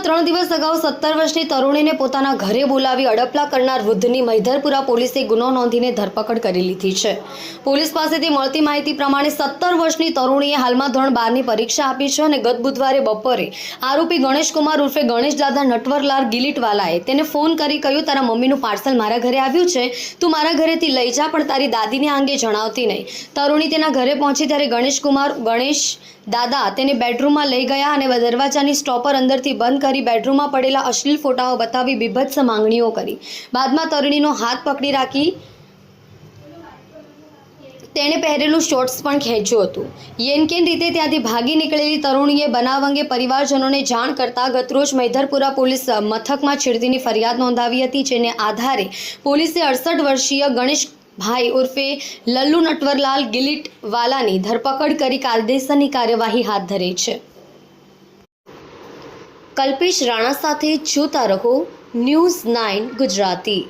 3 દિવસ અગાઉ 17 વર્ષની તરુણીને પોતાના ઘરે બોલાવી અડપલા કરનાર વૃદ્ધની મૈધરપુરા પોલીસે ગુનો નોંધીને ધરપકડ કરી લીધી છે। પોલીસ પાસેથી મળતી માહિતી પ્રમાણે 17 વર્ષની તરુણીએ હાલમાં ધોરણ 12ની પરીક્ષા આપી છે અને ગત બુધવારે બપોરે આરોપી ગણેશકુમાર ઉર્ફે ગણેશદાદા નટવરલાલ ગિલીટવાલાએ તેને ફોન કરી કહ્યું, તારા મમ્મીનું પાર્સલ મારા ઘરે આવ્યું છે, તું મારા ઘરેથી લઈ જા, પણ તારી દાદીને આ અંગે જણાવતી નહીં। તરુણી તેના ઘરે પહોંચી ત્યારે ગણેશ દાદા તેને બેડરૂમમાં લઈ ગયા અને દરવાજાની સ્ટોપર અંદરથી બંધ કરી બેડરૂમમાં પડેલા અશ્લીલ ફોટાઓ બતાવી બીભત્સ માંગણીઓ કરી। બાદમાં તરુણીનો હાથ પકડી રાખી તેણે પહેરેલું શોર્ટ્સ પણ ખેંચ્યું હતું। યેનકેન રીતે ત્યાંથી ભાગી નીકળેલી તરુણીએ બનાવ અંગે પરિવારજનોને જાણ કરતા ગતરોજ મૈધરપુરા પોલીસ મથકમાં છેડતીની ફરિયાદ નોંધાવી હતી, જેને આધારે પોલીસે 68 વર્ષીય ગણેશ ભાઈ ઉર્ફે લલ્લુ નટવરલાલ ગિલીટવાલાની ધરપકડ કરી કાયદેસરની કાર્યવાહી હાથ ધરી છે। કલ્પેશ રાણા સાથે જોતા રહો ન્યૂઝ 9 ગુજરાતી।